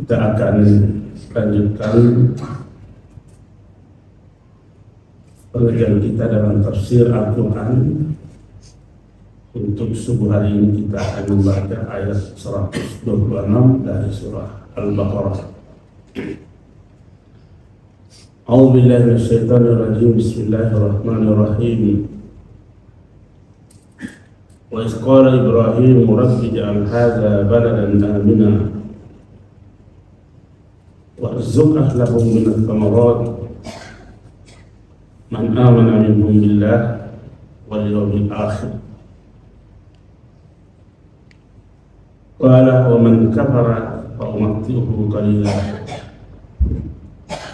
Kita akan lanjutkan pengajian kita dalam tafsir Al-Quran. Untuk subuh hari ini kita akan membaca ayat 126 dari surah Al-Baqarah. A'udzu billahi minasyaitonir rajim. Bismillahirrahmanirrahim. Wa idh qala Ibrahim rabbi ij'al hadza baladan amina warzuq ahlahum minats thamarat man amana minhum billah wal yawmil akhir. Qala wa man kafara fa umatti'uhu qalilan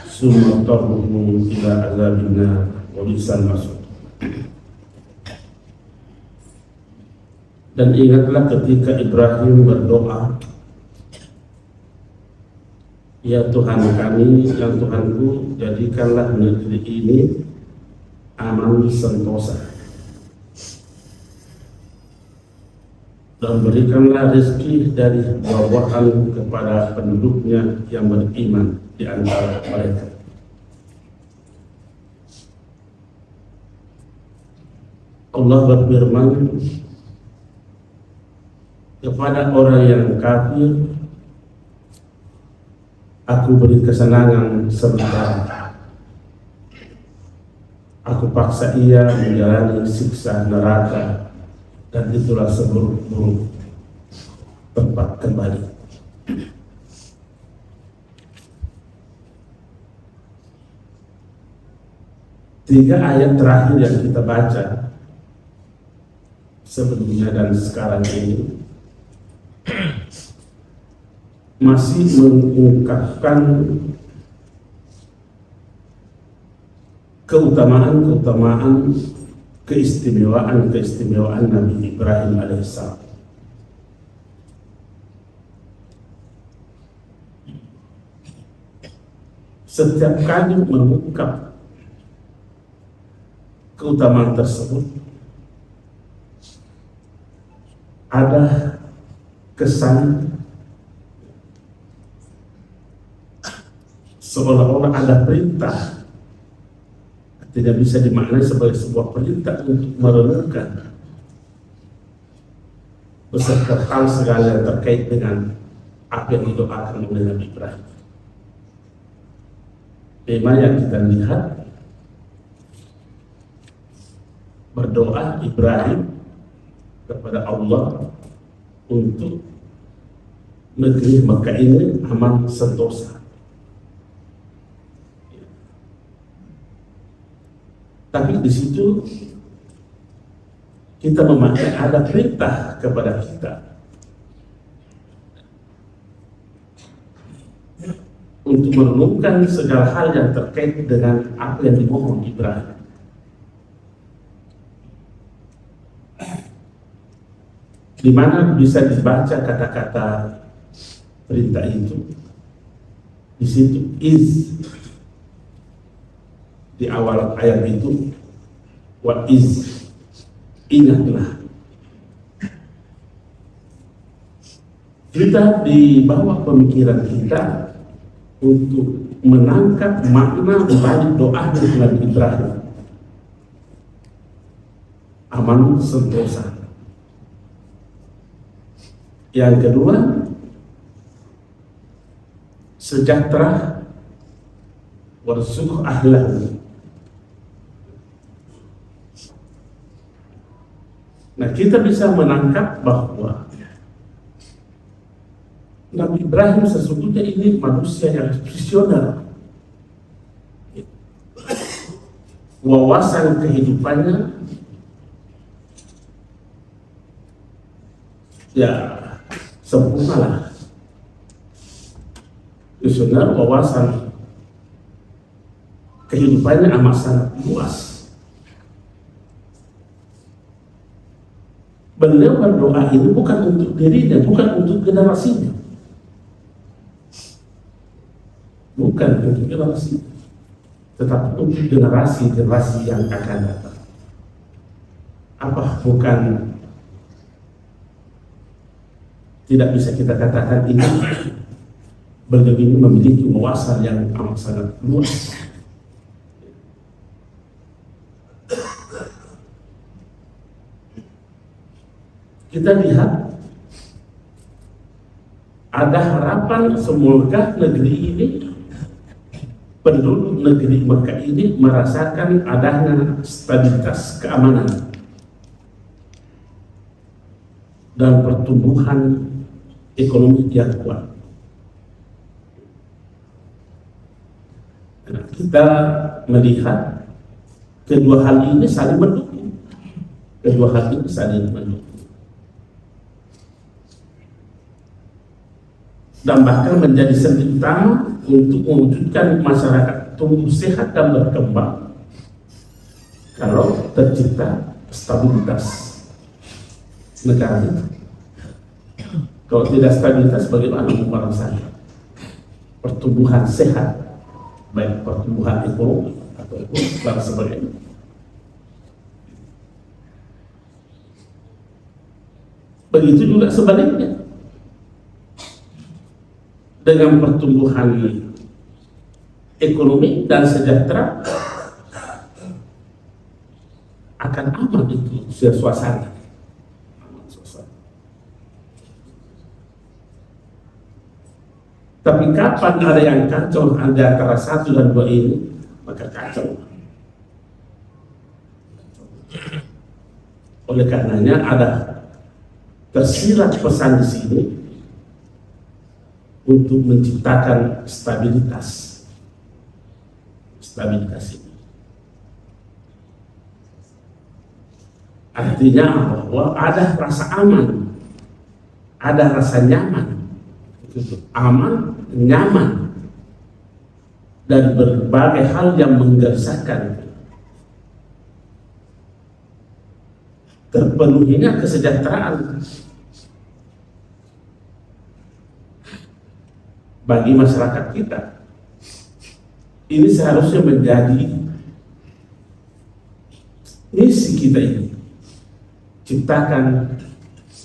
summa tarhuhu ila azabin nar wa bi'sal masir. Dan ingatlah ketika Ibrahim berdoa, ya Tuhan kami, ya Tuhanku, jadikanlah negeri ini aman sentosa dan berikanlah rezeki dari buah-buahan kepada penduduknya yang beriman di antara mereka. Allah berfirman, kepada orang yang kafir aku beri kesenangan sebentar, aku paksa ia menjalani siksa neraka, dan itulah seburuk-buruk tempat kembali. Tiga ayat terakhir yang kita baca sebelumnya dan sekarang ini masih mengungkapkan keutamaan, keistimewaan Nabi Ibrahim alaihissalam. Setiap kali mengungkap keutamaan tersebut, ada kesan seolah-olah ada perintah, tidak bisa dimaknai sebagai sebuah perintah untuk merenungkan beserta hal segala yang terkait dengan apa yang didoakan oleh Nabi Ibrahim. Tema yang kita lihat, berdoa Ibrahim kepada Allah untuk negeri Mekah ini aman sentosa. Tapi di situ kita memakai ada perintah kepada kita untuk merenungkan segala hal yang terkait dengan apa yang dimohon Ibrahim. Di mana bisa dibaca kata-kata perintah itu? Di situ is. Di awal ayat itu, wa iz, ingatlah. Kita dibawa pemikiran kita untuk menangkap makna balik doa dari Nabi Ibrahim, aman sentosa. Yang kedua, sejahtera, warzuq ahlahu. Nah, kita bisa menangkap bahwa Nabi Ibrahim sesungguhnya ini manusia yang visioner. Wawasan kehidupannya ya sempurna lah. Visioner, wawasan kehidupannya amat sangat luas. Beliau berdoa ini bukan untuk dirinya, bukan untuk generasinya, bukan untuk generasi, tetapi untuk generasi yang akan datang. Apa bukan tidak bisa kita katakan ini beliau ini memiliki wawasan yang amat sangat luas. Kita lihat ada harapan semoga negeri ini, penduduk negeri Mekah ini merasakan adanya stabilitas keamanan dan pertumbuhan ekonomi yang kuat. Nah, kita melihat kedua hal ini saling mendukung. Kedua hal ini saling mendukung. Dan bahkan menjadi sendi utama untuk mewujudkan masyarakat tumbuh sehat dan berkembang kalau tercipta stabilitas negara itu. Kalau tidak stabilitas, bagaimana merasakan pertumbuhan sehat, baik pertumbuhan ekonomi ataupun dan sebagainya. Begitu juga sebaliknya. Dengan pertumbuhan ekonomi dan sejahtera akan aman itu suasana. Tapi kapan ada yang kacau di antara satu dan dua ini, maka kacau. Oleh karenanya ada tersirat pesan di sini untuk menciptakan stabilitas ini. Artinya bahwa ada rasa aman, ada rasa nyaman, aman, nyaman dari berbagai hal yang menggelisahkan, terpenuhinya kesejahteraan bagi masyarakat kita. Ini seharusnya menjadi misi kita ini, ciptakan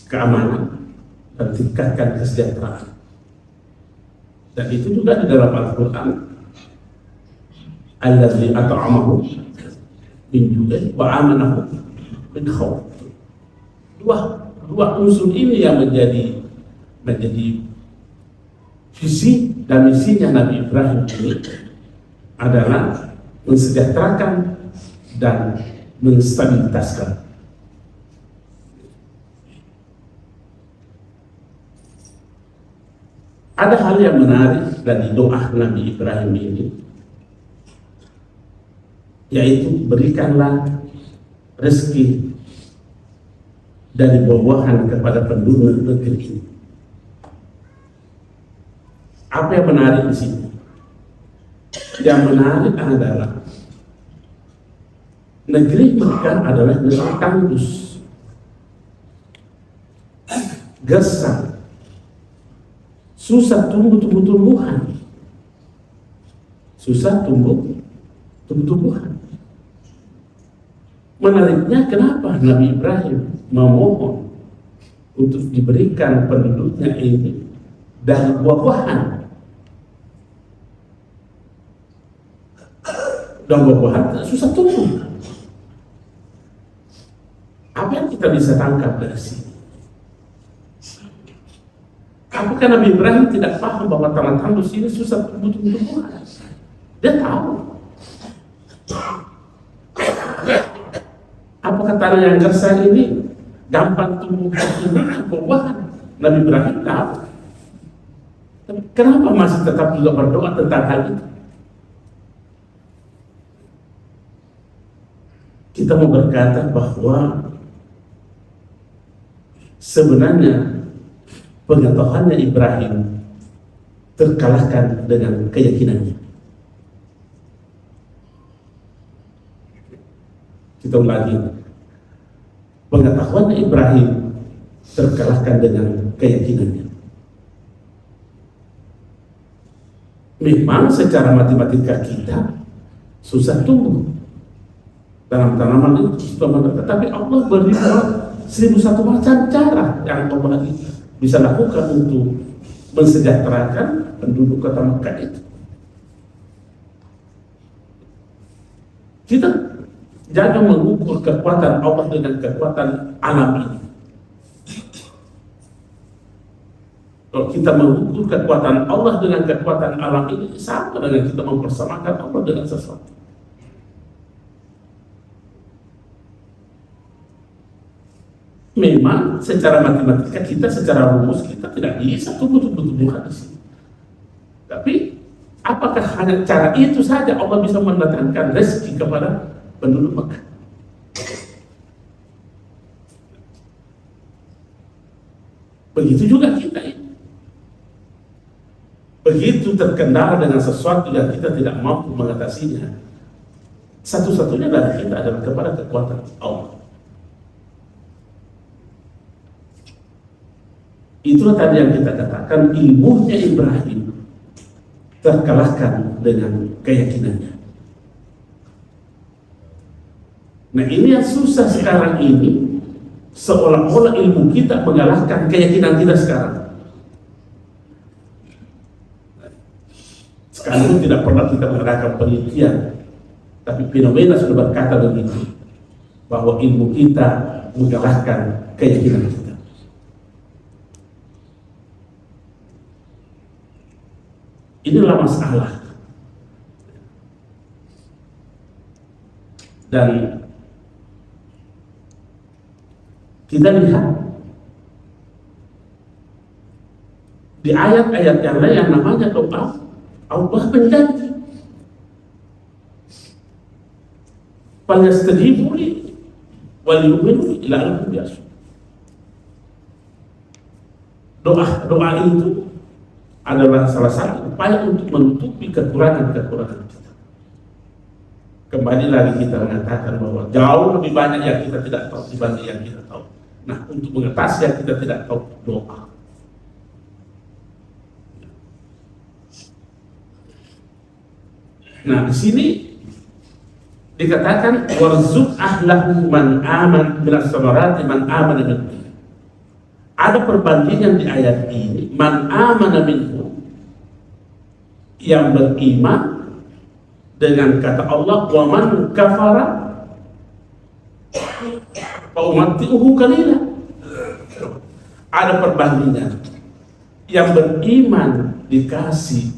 keamanan dan tingkatkan kesejahteraan. Dan itu juga di dalam Al-Quran, allazi at'amahum min ju'in wa amanahum min khawf. Dua unsur ini yang menjadi visi dan misinya Nabi Ibrahim ini adalah mensejahterakan dan menstabilitaskan. Ada hal yang menarik dari doa Nabi Ibrahim ini, yaitu berikanlah rezeki dari buah-buahan kepada penduduk negeri ini. Apa yang menarik di sini? Yang menarik adalah negeri Mekah adalah negeri tandus, gersang, susah tumbuh tumbuhan, Menariknya kenapa Nabi Ibrahim memohon untuk diberikan penduduknya ini dari buah-buahan. Dan buah-buahan susah tumbuh. Apa yang kita bisa tangkap dari sini? Apakah Nabi Ibrahim tidak paham bahwa tanah tandus ini susah tumbuh-tumbuhan? Dia tahu. Apakah tanah yang gersang ini gampang tumbuh buah-buahan? Nabi Ibrahim tahu. Tapi kenapa masih tetap juga berdoa tentang hal itu? Kita mau berkata bahwa sebenarnya pengetahuannya Ibrahim terkalahkan dengan keyakinannya. Kita ulangi, pengetahuannya Ibrahim terkalahkan dengan keyakinannya. Memang secara matematika kita susah tumbuh dalam tanaman itu, tetapi Allah beri 1001 macam cara yang Allah bisa lakukan untuk mensejahterakan penduduk kota Mekah itu. Kita jangan mengukur kekuatan Allah dengan kekuatan alam ini. Kalau kita mengukur kekuatan Allah dengan kekuatan alam ini, sama dengan kita mempersamakan Allah dengan sesuatu. Memang secara matematika kita, secara rumus kita tidak bisa tumbuh-tumbuhan di sini. Tapi apakah hanya cara itu saja Allah bisa mendatangkan rezeki kepada penduduk Mekah? Begitu juga kita ini. Begitu terkendala dengan sesuatu yang kita tidak mampu mengatasinya, satu-satunya dari kita adalah kepada kekuatan Allah. Itulah tadi yang kita katakan, ilmunya Ibrahim terkalahkan dengan keyakinannya. Nah, ini yang susah sekarang ini, seolah-olah ilmu kita mengalahkan keyakinan kita sekarang. Sekarang tidak pernah kita mengadakan penelitian, tapi fenomena sudah berkata begitu, bahwa ilmu kita mengalahkan keyakinan kita. Inilah masalah. Dan kita lihat di ayat-ayat yang lain yang namanya doa, Allah berjanji, "Falyastajibu li wal yu'minu ila annahum yarshudun." Doa itu adalah salah satu upaya untuk menutupi kekurangan-kekurangan kita. Kembali lagi kita mengatakan bahwa jauh lebih banyak yang kita tidak tahu dibanding yang kita tahu. Nah, untuk mengatasi yang kita tidak tahu, doa. Nah, di sini dikatakan warzuq ahlahu man aman bilas samarati man amana minhu. Ada perbandingan di ayat ini, man amana minhu, yang beriman dengan kata Allah, wa man kafara fa umatti'uhu qalila. Ada perbandingan, yang beriman dikasih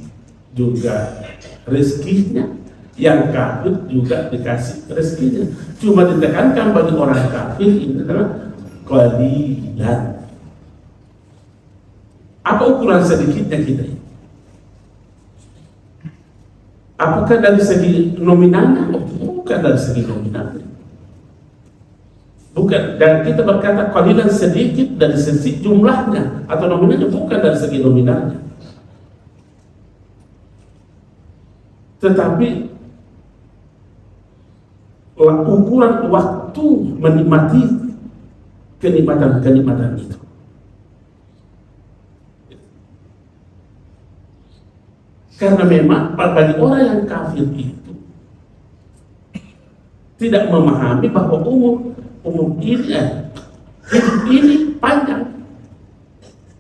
juga rezekinya, yang kafir juga dikasih rezekinya. Cuma ditekankan bagi orang kafir ini adalah qalilan. Apa ukuran sedikitnya kita ini? Apakah dari segi nominalnya? Bukan dari segi nominalnya. Bukan. Dan kita berkata qalilan sedikit dari segi jumlahnya atau nominalnya, bukan dari segi nominalnya. Tetapi ukuran waktu menikmati kenikmatan-kenikmatan itu. Karena memang bagi orang yang kafir itu tidak memahami bahwa umur ini hidup ini panjang.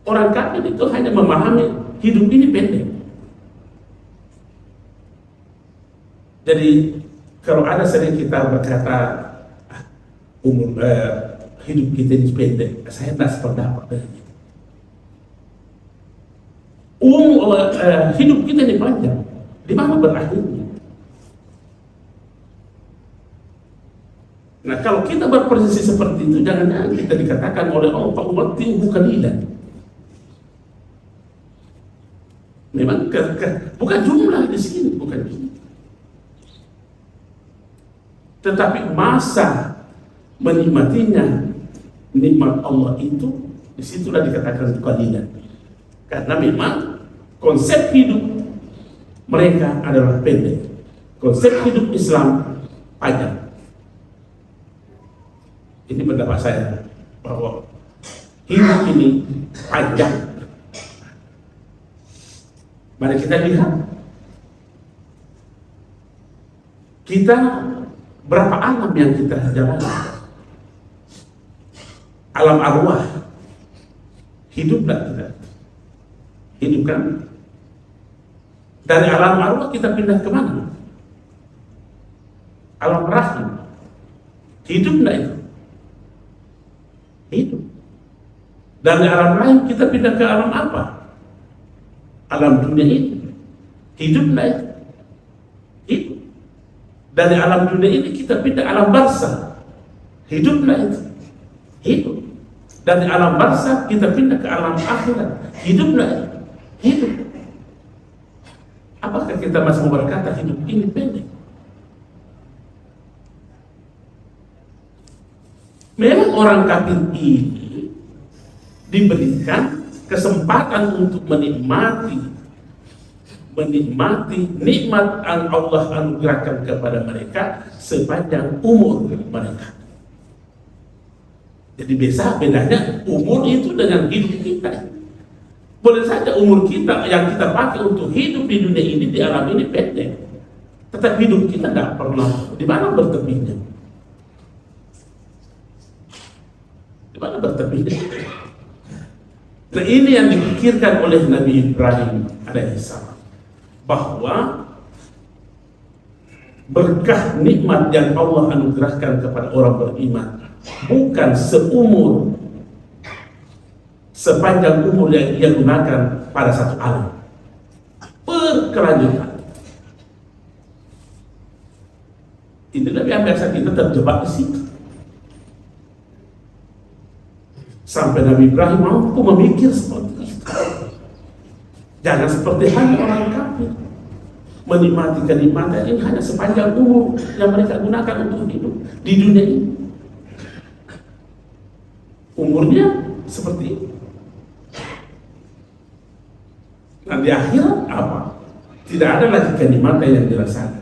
Orang kafir itu hanya memahami hidup ini pendek. Jadi kalau ada sering kita berkata hidup kita ini pendek, saya tidak sependapat dengan itu. Hidup kita ini panjang, di mana berakhirnya? Nah, kalau kita berposisi seperti itu, jangan-jangan kita dikatakan oleh Allah, "Pak umatku bukan ilan." Memang bukan jumlah di sini, bukan jumlah. Tetapi masa menikmatinya, nikmat Allah itu, disitulah dikatakan qalilan. Karena memang konsep hidup mereka adalah pendek. Konsep hidup Islam panjang. Ini pendapat saya, bahwa hidup ini panjang. Mari kita lihat, kita berapa alam yang kita jalani. Alam arwah, hiduplah kita. hidupkan. Dari alam arwah kita pindah ke mana? Alam rahim. Hidup enggak itu? Hidup. Dari alam rahim kita pindah ke alam apa? Alam dunia ini. Hidup enggak itu? Hidup. Dari alam dunia ini kita pindah alam barzakh. Hidup enggak itu? Hidup. Dari alam barzakh kita pindah ke alam akhirat. Hidup enggak itu? Hidup. Apakah kita masih mau berkata hidup ini pendek? Memang orang kafir ini diberikan kesempatan untuk menikmati nikmat yang Allah anugerahkan kepada mereka sepanjang umur mereka. Jadi bedanya umur itu dengan hidup kita. Boleh saja umur kita yang kita pakai untuk hidup di dunia ini, di alam ini pendek, tetapi hidup kita tidak pernah di mana bertepinya. Di mana bertepinya? Nah, ini yang dipikirkan oleh Nabi Ibrahim alaihissalam, bahwa berkah nikmat yang Allah anugerahkan kepada orang beriman bukan sepanjang umur yang ia gunakan pada satu alam, berkelanjutan. Inilah yang biasa kita terjebak di situ. Sampai Nabi Ibrahim mampu memikir seperti itu. Jangan seperti hanya orang kafir menikmati kenikmatan ini hanya sepanjang umur yang mereka gunakan untuk hidup di dunia ini. Umurnya seperti itu. Nah, di akhirat apa? Tidak ada lagi kenikmatan yang dirasakan.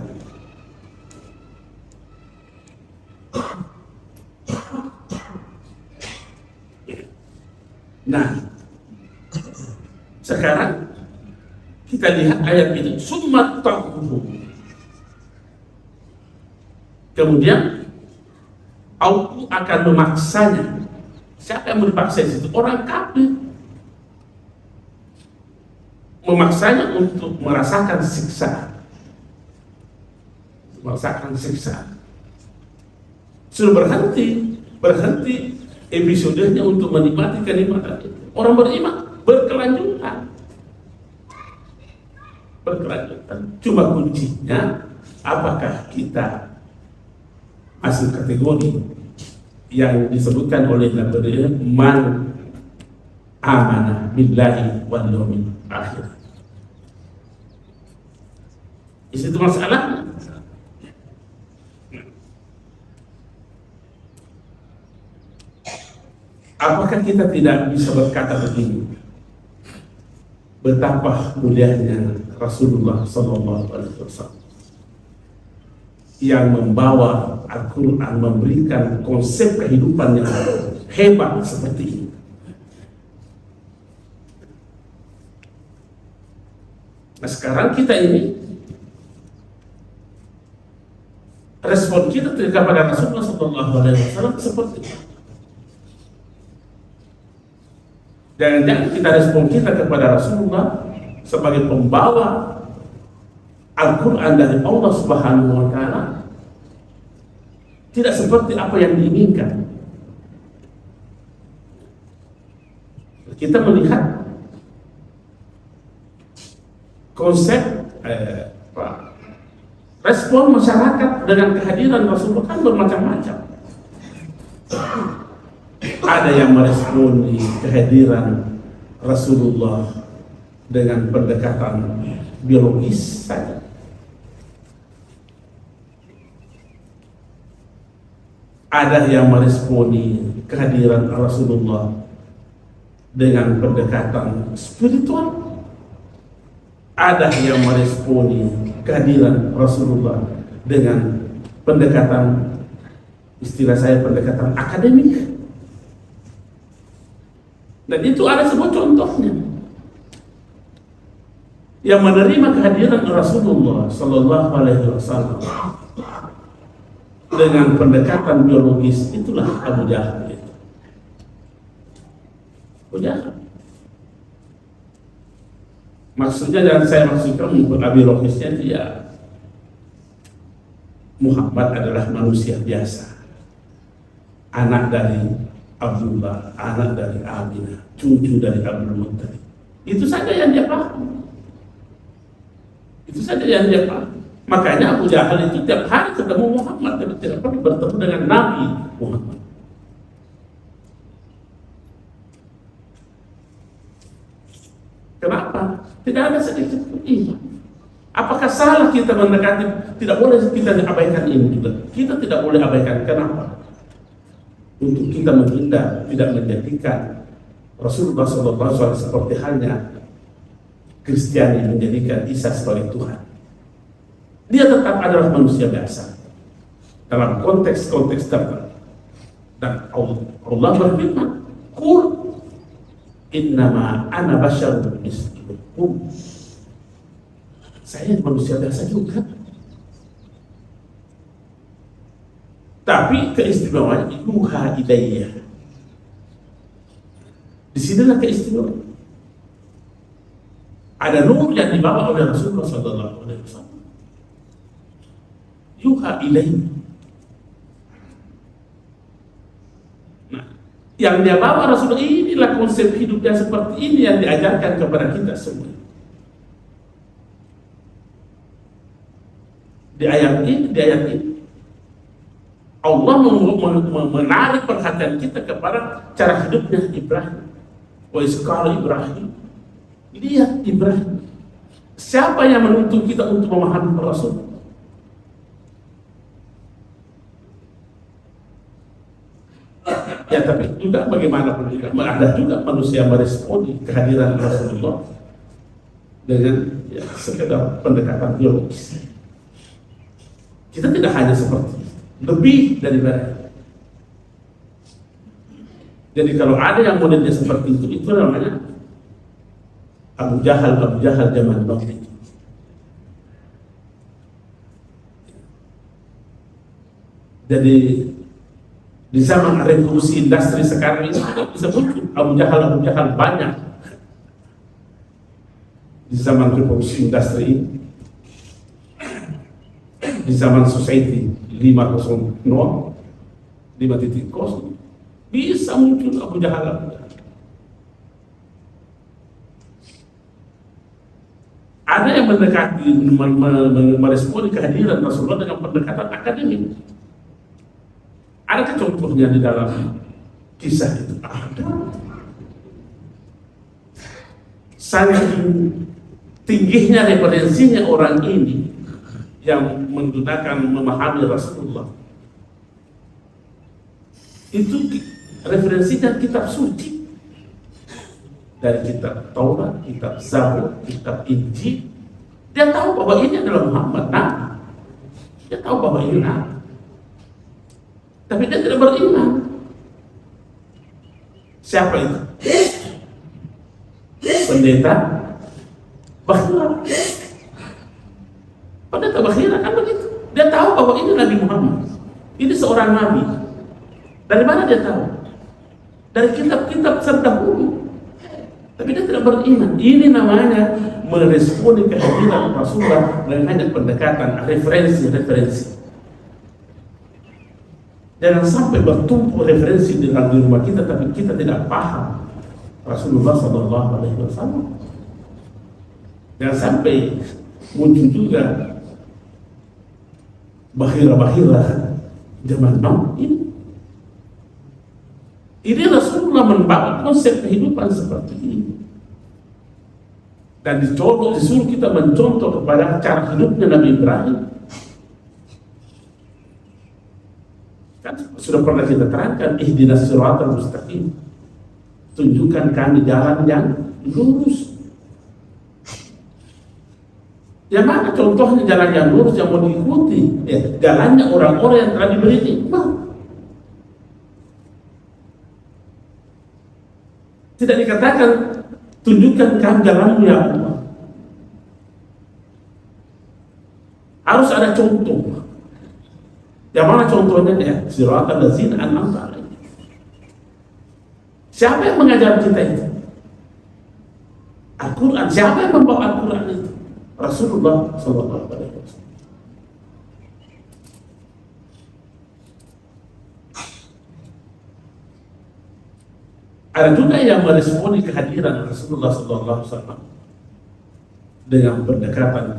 Nah, sekarang kita lihat ayat itu, summa ta'uhu. Kemudian Allah akan memaksanya. Siapa yang memaksa itu? Orang kafir. Memaksanya untuk merasakan siksa. Merasakan siksa. Sudah berhenti episodenya untuk menikmati kenikmatan itu. Orang beriman berkelanjutan. Cuma kuncinya, apakah kita masuk kategori yang disebutkan oleh Nabi man amana billahi wal yawmil akhir. Itu masalahnya. Apakah kita tidak bisa berkata begini? Betapa mulianya Rasulullah SAW yang membawa Al-Quran, memberikan konsep kehidupan yang hebat seperti ini. Nah, sekarang kita ini respon kita kepada Rasulullah SAW seperti ini. Jangan-jangan kita respon kita kepada Rasulullah sebagai pembawa Al-Quran dari Allah Subhanahu wa Ta'ala tidak seperti apa yang diinginkan. Kita melihat konsep respon masyarakat dengan kehadiran Rasulullah kan bermacam-macam. Ada yang meresponi kehadiran Rasulullah dengan pendekatan biologis saja. Ada yang meresponi kehadiran Rasulullah dengan pendekatan spiritual. Ada yang meresponi kehadiran Rasulullah dengan pendekatan, istilah saya pendekatan akademik. Dan itu ada sebuah contohnya yang menerima kehadiran Rasulullah Sallallahu Alaihi Wasallam dengan pendekatan biologis. Itulah Abu Jahal. Abu Jahal Maksudnya, dan saya maksudkan Abi Rohisnya dia Muhammad adalah manusia biasa, anak dari Abdullah, anak dari Aminah, cucu dari Abdul Muttalib. Itu saja yang dia paham. Itu saja yang dia paham. Makanya Abu Jahal itu tiap hari ketemu Muhammad, tapi tidak pernah bertemu dengan Nabi Muhammad. Kenapa? Tidak ada sedikit pun iman. Apakah salah kita mendekati? Tidak boleh kita abaikan ini juga. Kita tidak boleh abaikan. Kenapa? Untuk kita menghindar, tidak menjadikan Rasulullah SAW seperti halnya Kristiani menjadikan Isa sebagai Tuhan. Dia tetap adalah manusia biasa dalam konteks-konteks tertentu. Dan Allah berfirman, "Qul innama ana basyarun mislukum." Saya manusia biasa juga. Tapi keistimewaannya yuha ilayya. Di sinilah keistimewaan. Ada nur yang dibawa oleh Rasulullah SAW. Yuha ilayya. Nah, yang dia bawa Rasulullah, inilah konsep hidup yang seperti ini yang diajarkan kepada kita semua. Di ayat ini Allah menarik perhatian kita kepada cara hidupnya Ibrahim. Wa isqala Ibrahim. Lihat Ibrahim. Siapa yang menuntut kita untuk memahami Rasul? Ya, tapi juga bagaimanapun juga ada juga manusia meresponi kehadiran Rasulullah dengan sekedar pendekatan biologis. Kita tidak hanya seperti itu, lebih daripada. Jadi kalau ada yang modelnya seperti itu namanya Abu Jahal zaman dahulu itu. Jadi di zaman revolusi industri sekarang ini kita bisa muncul Abu Jahal banyak. Di zaman revolusi industri, di zaman society 5.0 bisa muncul Abu Jahal. Ada yang mendekati, meresponi kehadiran Rasulullah dengan pendekatan akademik. Adakah contohnya di dalam kisah itu? Ada. Saking tingginya referensinya orang ini yang menggunakan memahami Rasulullah. Itu referensinya kitab suci. Dari kitab Taurat, kitab Zabur, kitab Injil. Dia tahu bahwa ini adalah Muhammad, Nabi. Dia tahu bahwa ini Nabi. Tapi dia tidak beriman. Siapa itu? Pendeta Bakhira. Pendeta Bakhira kan begitu. Dia tahu bahwa ini Nabi Muhammad. Ini seorang Nabi. Dari mana dia tahu? Dari kitab-kitab terdahulu. Tapi dia tidak beriman. Ini namanya meresponi kehadiran Rasulullah dengan hanya pendekatan, referensi. Jangan sampai bertumpu referensi di rumah kita, tapi kita tidak paham Rasulullah SAW. Jangan sampai muncul juga bahira-bahira zaman now ini. Ini Rasulullah membawa konsep kehidupan seperti ini. Dan disuruh kita mencontoh kepada cara hidupnya Nabi Ibrahim. Kan sudah pernah kita terangkan, ihdinas siratal mustaqim. Tunjukkan kami jalan yang lurus. Yang mana contohnya jalan yang lurus yang mau diikuti? Ya, jalannya orang-orang yang telah diberi nikmat. Tidak dikatakan tunjukkan kami jalanmu ya Allah. Harus ada contoh. Yang mana contohnya ya? Siratal ladzina an'amta alaihim. Siapa yang mengajar kita itu? Al-Quran. Siapa yang membawa Al-Quran itu? Rasulullah Sallallahu Alaihi Wasallam. Ada juga yang meresponi kehadiran Rasulullah Sallallahu Alaihi Wasallam dengan pendekatan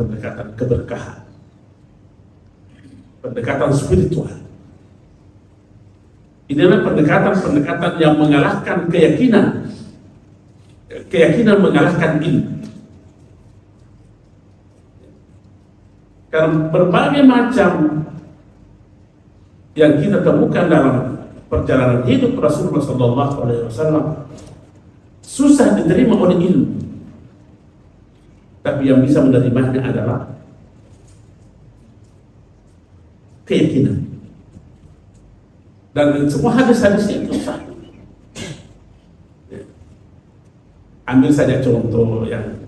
keberkahan, pendekatan spiritual. Ini adalah pendekatan yang mengalahkan keyakinan mengalahkan ilmu. Karena berbagai macam yang kita temukan dalam perjalanan hidup Rasulullah Sallallahu Alaihi Wasallam susah diterima oleh ilmu, tapi yang bisa menerimanya adalah keyakinan. Dan semua hadis-hadisnya itu sah. Ambil saja contoh yang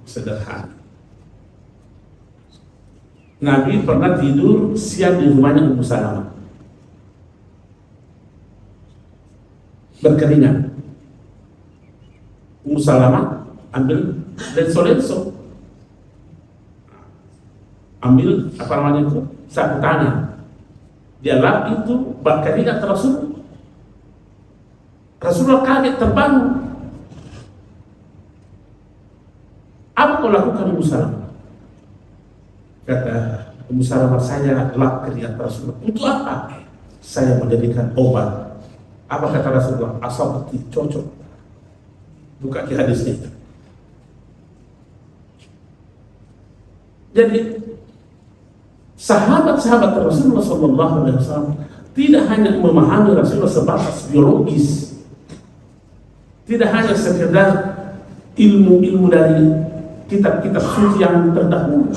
sederhana. Nabi pernah tidur siang di rumahnya Ummu Salamah, berkeringat. Ummu Salamah ambil lenso, ambil apa namanya itu, sapu tangan, dia lap itu berkeringat Rasulullah kaget, terbangun. Apa kau lakukan, Ummu Salamah? Kata Ummu Salamah, saya lap keringat Rasulullah. Untuk apa? Saya menjadikan obat. Apa kata Rasulullah? Asabti, cocok. Buka di hadisnya itu. Jadi sahabat-sahabat Rasulullah Sallallahu Alaihi Wasallam tidak hanya memahami Rasulullah sebatas biologis, tidak hanya sekedar ilmu-ilmu dari kitab-kitab suci yang terdahulu,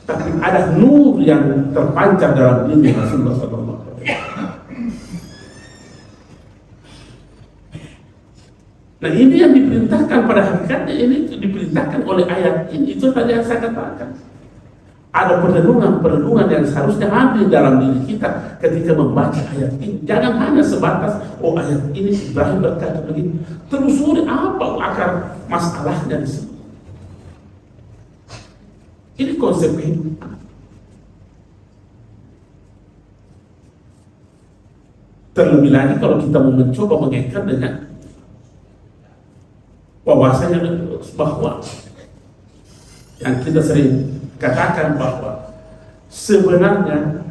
tapi ada nur yang terpancar dalam diri Rasulullah Sallallahu Alaihi Wasallam. Nah, ini yang diperintahkan pada hakikatnya, ini diperintahkan oleh ayat ini. Itu tadi yang saya katakan. Ada perenungan yang seharusnya hadir dalam diri kita ketika membaca ayat ini. Jangan hanya sebatas, oh ayat ini Ibrahim berkata begini. Telusuri apa akar masalahnya di sini. Ini konsep kehidupan. Terlebih lagi kalau kita mau mencoba mengaitkan dengan bahwasanya bahwa yang kita sering katakan bahwa sebenarnya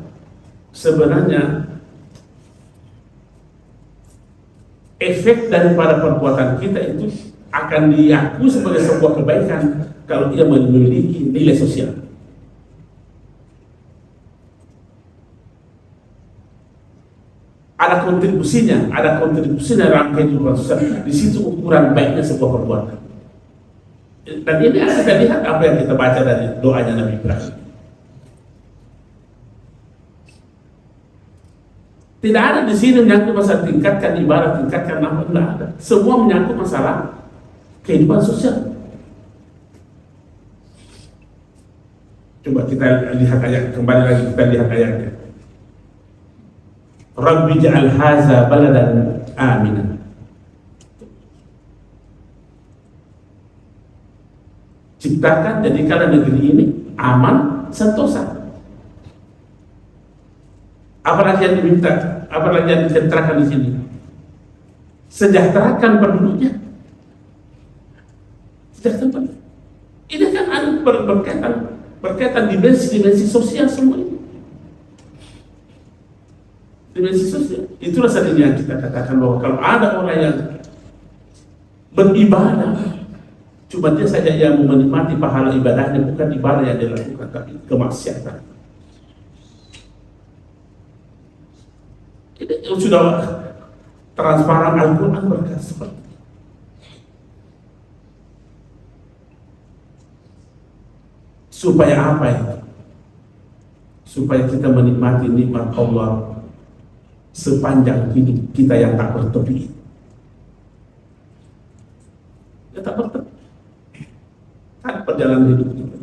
efek daripada perbuatan kita itu akan diakui sebagai sebuah kebaikan kalau ia memiliki nilai sosial. Ada kontribusinya dalam kehidupan sosial. Di situ ukuran baiknya sebuah perbuatan. Dan ini kita lihat apa yang kita baca dari doanya Nabi Ibrahim. Tidak ada di sini menyangkut masalah tingkatkan ibadah, tingkatkan nama, tidak ada. Semua menyangkut masalah kehidupan sosial. Coba kita lihat ayat, kembali lagi kita lihat ayatnya. Rabbi ja'al haza baladan aminan. Ciptakan, jadikanlah negeri ini aman, sentosa. Apalagi yang diminta, apalagi yang dicentrakan di sini. Sejahterakan penduduknya. Sejahterakan. Ini kan berkaitan dimensi sosial semua ini. Dimensi sosial. Itulah saat ini yang kita katakan bahwa kalau ada orang yang beribadah, cuma dia saja yang menikmati pahala ibadahnya, bukan ibadah yang dia lakukan, tapi kemaksiatan. Ini sudah transparan, Al-Quran berkata seperti itu. Supaya apa itu? Supaya kita menikmati nikmat Allah sepanjang hidup kita yang tak bertepi. Ya tak bertepi. Kan perjalanan hidup kita.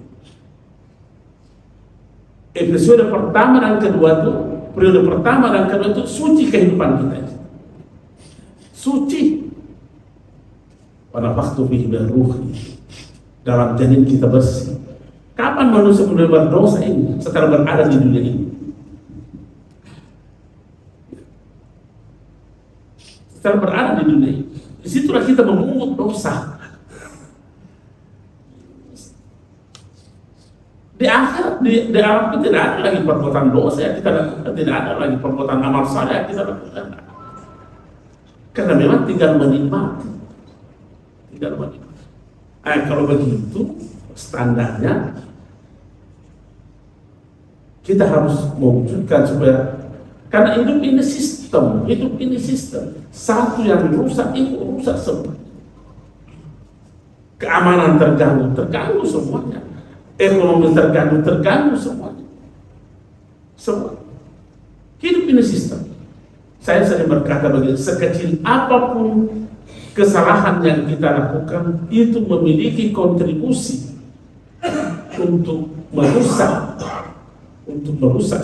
Episode pertama dan kedua itu, periode pertama dan kedua itu suci kehidupan kita. Suci. wa nafakhtu fihi min ruhi, dalam janin kita bersih. Kapan manusia mulai berdosa ini? Setelah berada di dunia ini. Setelah berada di dunia ini, disitulah kita memungut dosa. Di akhirat, di alam itu tidak ada lagi perbuatan dosa yang kita lakukan, tidak ada lagi perbuatan amal saleh yang kita lakukan. Karena memang tinggal menikmati. Kalau begitu standarnya kita harus mewujudkan supaya, karena hidup ini sistem. Satu yang rusak itu rusak semua. Keamanan terganggu semuanya. Ekonomi terganggu semuanya. Semua. Hidup ini sistem. Saya sering berkata begini, sekecil apapun kesalahan yang kita lakukan itu memiliki kontribusi untuk merusak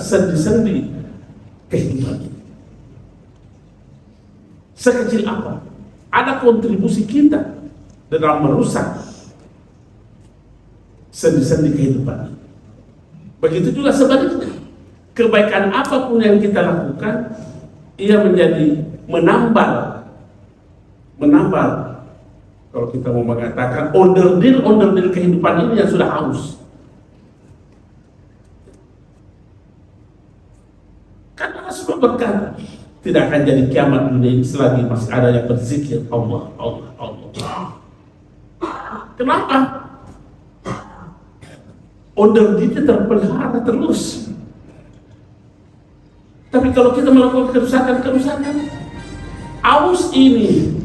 sendi-sendi kehidupan ini. Sekecil apa, ada kontribusi kita dalam merusak sendi-sendi kehidupan ini. Begitu juga sebaliknya, kebaikan apapun yang kita lakukan, ia menjadi menambal. Kalau kita mau mengatakan onderdil kehidupan ini yang sudah haus. Karena Rasulullah berkata, tidak akan jadi kiamat dunia ini selagi masih ada yang berzikir Allah. Kenapa? Onderdilnya terpelihara terus. Tapi kalau kita melakukan kerusakan, aus ini.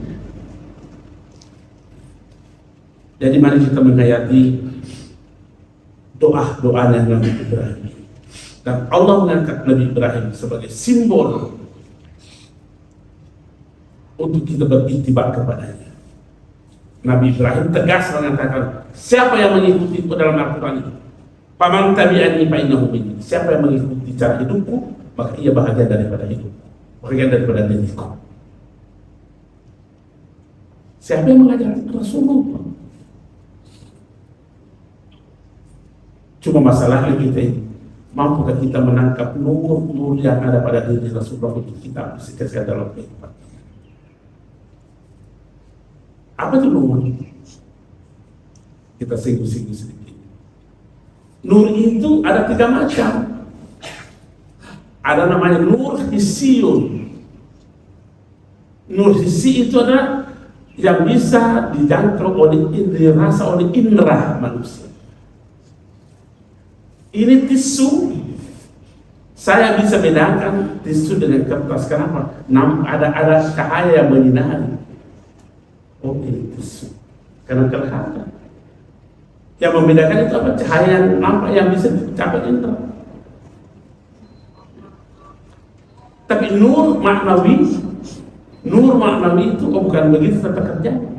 Jadi mari kita menghayati doa-doanya Nabi Ibrahim. Dan Allah mengangkat Nabi Ibrahim sebagai simbol untuk kita beriktibar kepadanya. Nabi Ibrahim tegas mengatakan, siapa yang mengikuti dalam Al-Quran itu? Faman tabi'ani fa innahu minni. Siapa yang mengikuti cara hidupku, maka ia bahagia daripada hidup, bahagia daripada diriku. Siapa yang mengajarkan Rasulullah? Cuma masalahnya kita ini, mampukah kita menangkap nur yang ada pada diri Rasulullah untuk kita aplikasikan dalam kehidupan? Apa itu nur? Kita singgung-singgung sedikit. Nur itu ada 3 macam. Ada namanya nur hissiyun. Nur hissi itu adalah yang bisa dijangkau dirasa oleh indera manusia. Ini tisu, saya bisa bedakan tisu dengan kertas. Kenapa? Ada cahaya yang menyinari. Oh, ini tisu. Karena kelihatan. Yang membedakan itu apa? Cahaya yang nampak yang bisa dicapai indera. Tapi nur maknawi itu bukan begitu tata kerjanya.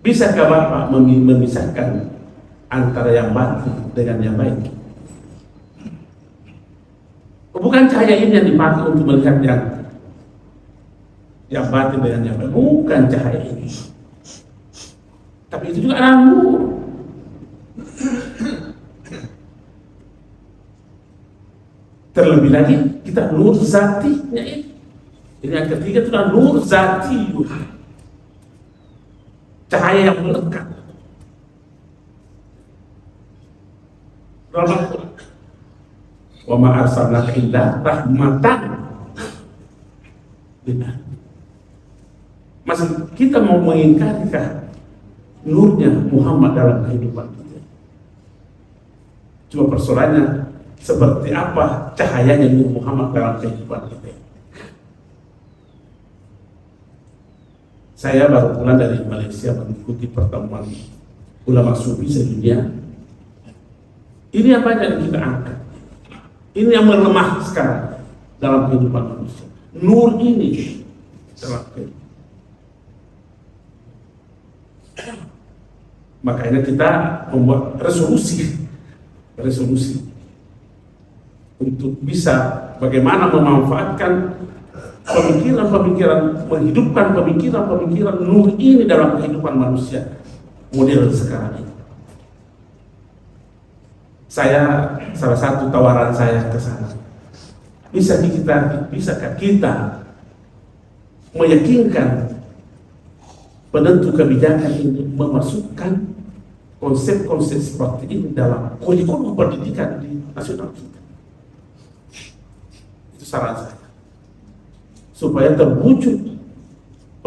Bisakah Bapak memisahkan antara yang batin dengan yang baik? Bukan cahaya ini yang dipakai untuk melihat yang batin dengan yang baik. Bukan cahaya ini. Tapi itu juga adalah nur. Terlebih lagi kita nur zatinya ini. Ini yang ketiga itu adalah nur zati. Cahaya yang melekat. Dalam Al-Quran, wa ma arsalnaka illa rahmatan lil alamin. Masih kita mau mengingkarikah nurnya Muhammad dalam kehidupan kita? Cuma persoalannya seperti apa cahayanya nur Muhammad dalam kehidupan kita. Saya baru pulang dari Malaysia mengikuti pertemuan ulama sufi sedunia. Ini yang banyak yang kita angkat. Ini yang melemah sekarang dalam kehidupan manusia. Nur ini dalam kehidupan. Makanya kita membuat resolusi untuk bisa bagaimana memanfaatkan pemikiran-pemikiran, menghidupkan pemikiran-pemikiran nur ini dalam kehidupan manusia model sekarang ini. Salah satu tawaran saya ke sana, bisakah kita meyakinkan penentu kebijakan ini memasukkan konsep-konsep seperti ini dalam kurikulum pendidikan di nasional kita? Itu saran saya, supaya terwujud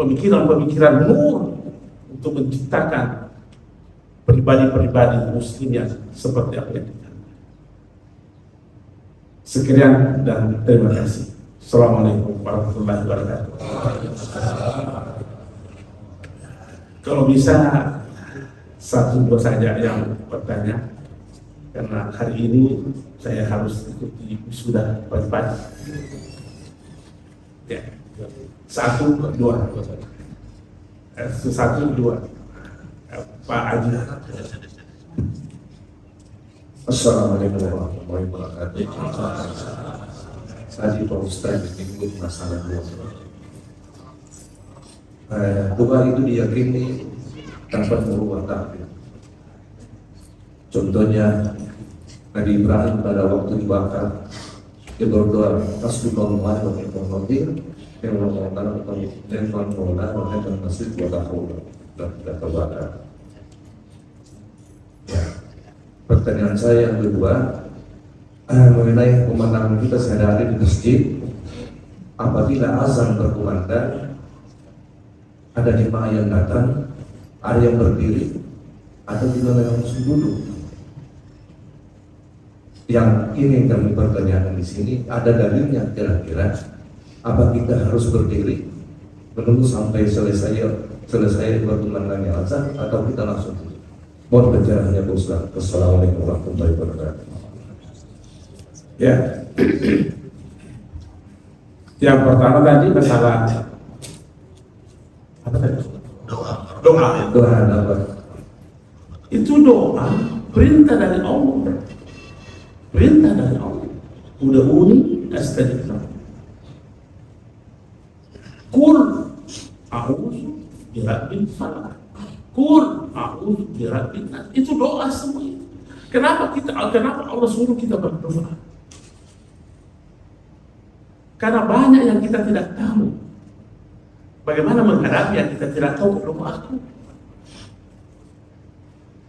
pemikiran-pemikiran nur untuk menciptakan pribadi-pribadi muslim yang seperti apa yang kita. Sekian dan terima kasih. Assalamualaikum warahmatullahi wabarakatuh. Kalau bisa satu dua saja yang bertanya, karena hari ini saya harus ikuti wisuda pagi-pagi. Ya, satu dua. Pak Haji. Assalamualaikum warahmatullahi wabarakatuh. Tadi Pak Ustaz menyebut masalah doa itu diyakini tanpa merubah takdir. Contohnya Nabi Ibrahim pada waktu dibakar, dia berdoa Hasbunallah wa ni'mal wakil, yang mengatakan ni'mal maula wa ni'mal nasir wa la haula dan tidak terbakar. Pertanyaan saya yang kedua mengenai pemandangan kita sehari-hari di masjid, apabila azan berkumandang, ada jemaah yang datang, ada yang berdiri, atau juga yang langsung duduk. Yang ini kami pertanyakan di sini, ada dalilnya kira-kira apa kita harus berdiri menunggu sampai selesai berkumandangnya azan, atau kita langsung duduk? Mohon pencerahannya Pak Ustaz. Assalamualaikum warahmatullahi wabarakatuh. Ya, yang pertama tadi masalah apa tadi? Doa. Itu doa perintah dari Allah. Ud'uni astajib lakum. Qul a'udzu birabbil falaq. Qul a'udzu birabbin nas. Itu doa semua itu. Kenapa Allah suruh kita berdoa? Karena banyak yang kita tidak tahu. Bagaimana menghadapi yang kita tidak tahu? Doaku.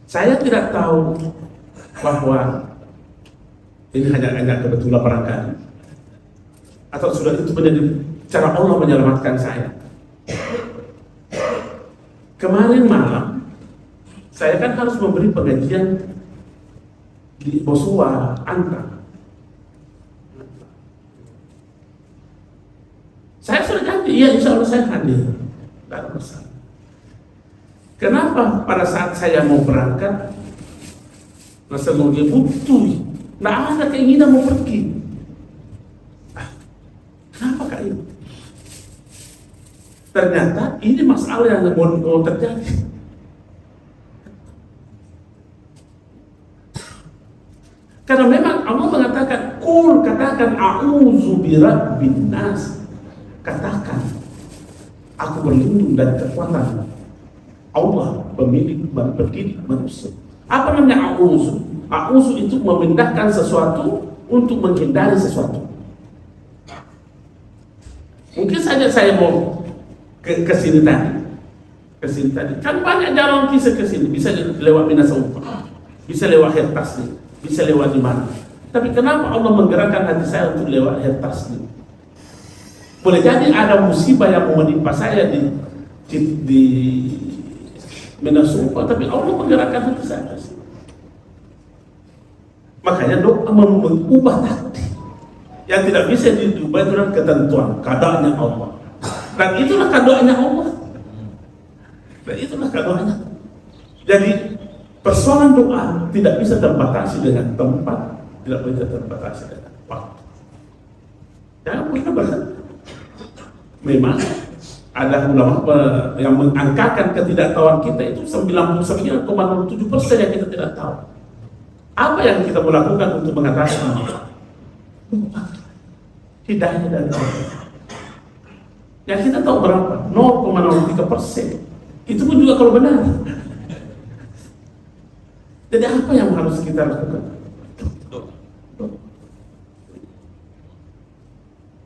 Saya tidak tahu bahwa ini hanya kebetulan barangkali, atau sudah itu menjadi cara Allah menyelamatkan saya. Kemarin malam saya kan harus memberi pengajian di Bosua Antang. Saya sudah janji, iya insya Allah saya hadir. Tidak ada masalah. Kenapa pada saat saya mau berangkat, rasa mau dia butuh, tidak ada keinginan mau pergi. Kenapa Kak ini? Ternyata ini masalah yang mau terjadi. Karena memang Allah mengatakan, Qul, katakan a'udzu birabbin nas. Katakan, aku berlindung dari kekuatan Allah, pemilik dan pendidik manusia. Apa namanya a'udzu? A'udzu itu memindahkan sesuatu untuk menghindari sesuatu. Mungkin saja saya mau ke sini tadi. Kan banyak jalan kisah ke sini, bisa lewat Minasaupa, bisa lewat Hertasni, bisa lewat di mana. Tapi kenapa Allah menggerakkan hati saya untuk lewat Hertasni? Boleh jadi ada musibah yang mau menimpa saya di Minasaupa, tapi Allah menggerakkan hati saya. Makanya doa mengubah takdir. Yang tidak bisa diubah itu adalah ketentuan, kadarnya Allah. Dan itulah kadarnya Allah. Jadi persoalan doa tidak bisa terbatasi dengan tempat, tidak bisa terbatasi dengan waktu. Jangan pernah berhenti. Memang ada ulama yang mengangkakan ketidaktahuan kita itu 99,07% yang kita tidak tahu. Apa yang kita melakukan untuk mengatasi hidayah dari Allah? Yang kita tahu berapa? 0,03%. Itu pun juga kalau benar. Jadi apa yang harus kita lakukan?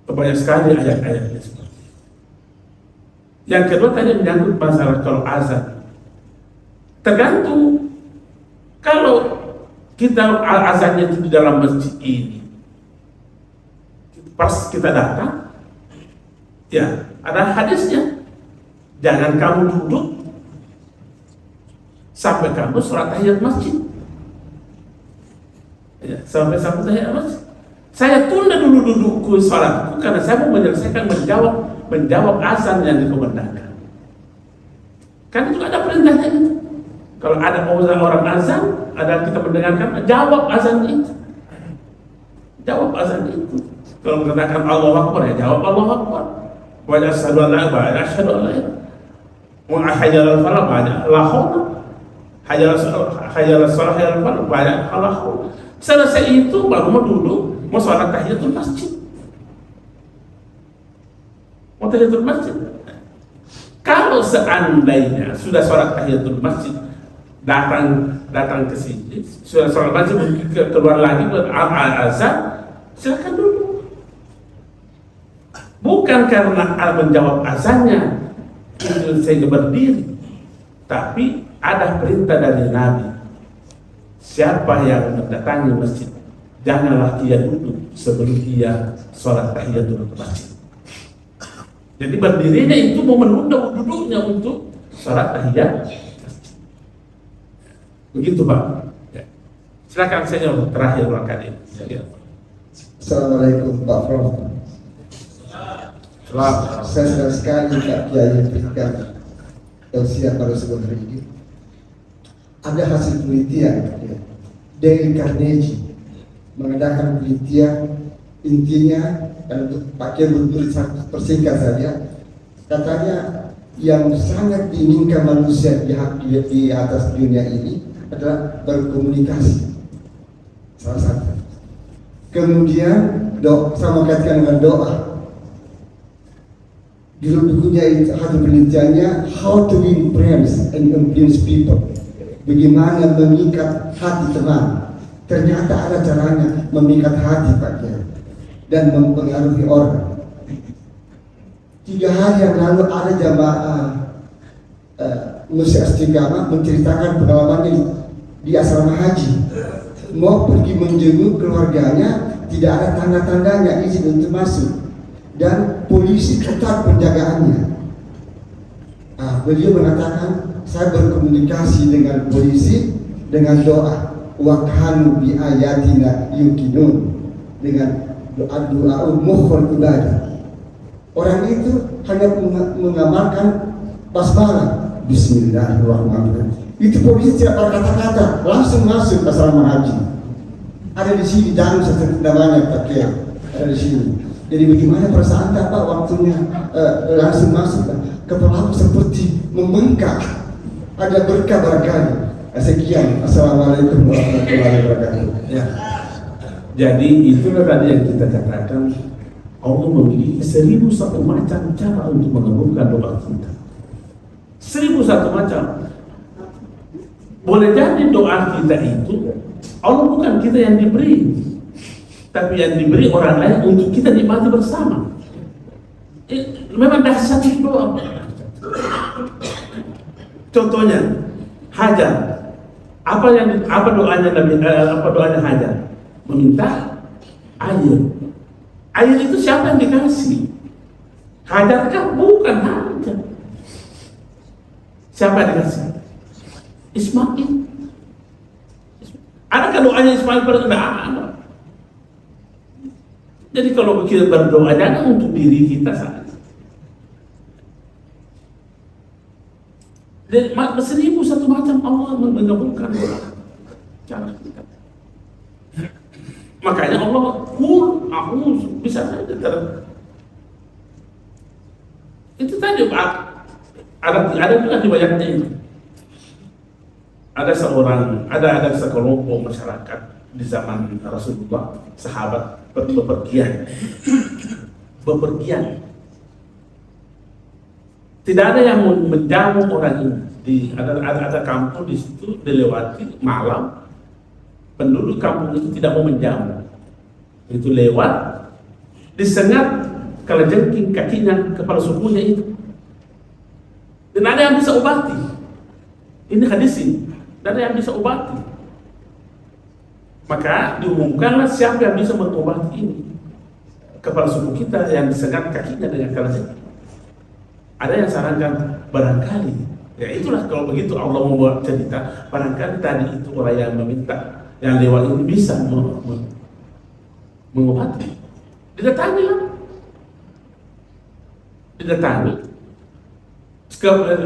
Banyak sekali ayat-ayatnya. Yang kedua tadi menyangkut masalah kalau azan. Tergantung. Kalau kita azannya itu di dalam masjid ini, pas kita datang, ya ada hadisnya. Jangan kamu duduk sampai kamu sholat tahiyat masjid. Ya, sampai tahiyat masjid. Saya tunda dulu dudukku sholatku karena saya mau menyelesaikan menjawab azan yang dikumandangkan. Kan itu ada perintahnya itu. Kalau ada orang azan, ada kita mendengarkan, jawab azan itu. Jawab azan itu. Kalau mengatakan Allahu Akbar, ya jawab Allahu Akbar. Wa asyhadu an la ilaha illallah, asyhadu an la ilaha. Wa hayya 'alal falah, banyak la haula. Hayya 'alal shalah, hayya 'alal falah, banyak la haula. Selesai itu baru mau duduk, mau sholat tahiyatul masjid. Mau tahiyatul masjid. Kalau seandainya sudah sholat tahiyatul masjid, datang ke sini, sudah sholat masjid, keluar lagi azan, silakan dulu. Bukan karena menjawab azannya itu saya berdiri, tapi ada perintah dari Nabi. Siapa yang mendatangi masjid, janganlah dia duduk sebelum dia sholat tahiyatul masjid. Jadi berdirinya itu mau menunda duduknya untuk sholat tahiyat masjid. Begitu Pak. Ya. Silakan saya terakhir barangkali. Ya. Assalamualaikum Pak Prof. Saya senang sekali Pak Kiai berikan tausiah pada sebuah hari ini. Ada hasil penelitian ya, dari Carnegie mengadakan penelitian, intinya dan untuk pakai bertulis persingkat saja, katanya yang sangat diinginkan manusia di atas dunia ini adalah berkomunikasi, salah satu. Kemudian sama kaitkan dengan doa. Judul bukunya itu hasil penelitiannya How to Win Friends and Influence People. Bagaimana mengikat hati teman. Ternyata ada caranya memikat hati Pak Kiai dan mempengaruhi orang. 3 hari yang lalu ada jamaah Musya Istiqamah menceritakan pengalamannya di asrama haji. Mau pergi menjenguk keluarganya, tidak ada tanda-tandanya izin untuk masuk, dan polisi ketat penjagaannya. Beliau mengatakan, saya berkomunikasi dengan polisi dengan doa, wa kanu bi ayatina yuqinun, dengan doa mohon ibadah. Orang itu hanya mengamalkan basmalah, Bismillahirrahmanirrahim. Itu polisi tidak berkata-kata, langsung masuk ke asrama haji. Ada di sini dan namanya Pak Kiai, ada di sini. Jadi bagaimana perasaan Pak waktunya langsung masuk? Kepala seperti membengkak. Ada berkah barangkali. Sekian. Assalamualaikum warahmatullahi wabarakatuh. Ya. Jadi itulah tadi yang kita katakan, Allah memiliki 1001 macam cara untuk mengabulkan doa kita. 1001 macam. Boleh jadi doa kita itu Allah bukan kita yang diberi, tapi yang diberi orang lain untuk kita nikmati bersama. Memang dahsyat itu doa. Contohnya Hajar. Apa doanya Nabi? Apa doanya Hajar? Meminta air. Air itu siapa yang dikasih? Hajar kan? Bukan Hajar. Siapa yang dikasih? Ismail. Adakah doanya Ismail pada tidak ada? Jadi kalau kita berdoa jangan untuk diri kita saja. Jadi 1001 macam Allah mengabulkan doa cara kita. Makanya Allah aku bisa saja itu tadi ada juga riwayatnya itu. Ada sekelompok masyarakat di zaman Rasulullah, sahabat bepergian. Tidak ada yang menjamu orang ini. Ada kampung di situ dilewati malam, penduduk kampung itu tidak mau menjamu. Itu lewat, disengat kalajengking kakinya kepala sukunya itu. Dan ada yang bisa obati. Ini hadis ini. Dan ada yang bisa obati. Maka diumumkanlah siapa yang bisa mengobati ini. Kepala suku kita yang disengat kakinya dengan kalajengking. Ada yang sarankan barangkali, ya itulah kalau begitu Allah membuat cerita, barangkali tadi itu orang yang meminta yang lewat ini bisa mengobati. Didatangi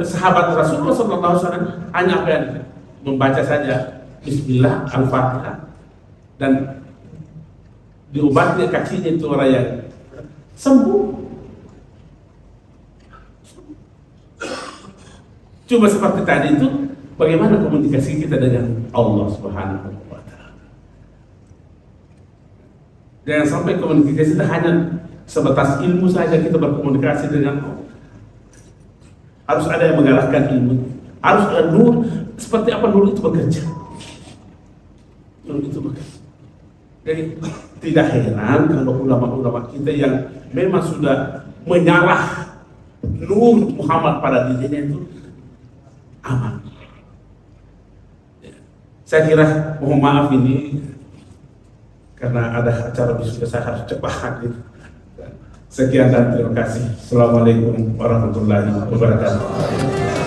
sahabat Rasulullah SAW hanya apa yang membaca saja Bismillah Al-Fatihah dan diobati kakinya itu orang yang sembuh. Cuma seperti tadi itu, bagaimana komunikasi kita dengan Allah Subhanahu wa Ta'ala. Jangan sampai komunikasi kita hanya sebatas ilmu saja kita berkomunikasi dengan Allah. Harus ada yang mengalahkan ilmu. Harus ada nur. Seperti apa nur itu bekerja? Nur itu bekerja. Jadi tidak heran kalau ulama-ulama kita yang memang sudah menyalah nur Muhammad pada dirinya itu aman. Saya kira mohon maaf ini karena ada acara besok saya harus cepat. Sekian dan terima kasih. Assalamualaikum warahmatullahi wabarakatuh.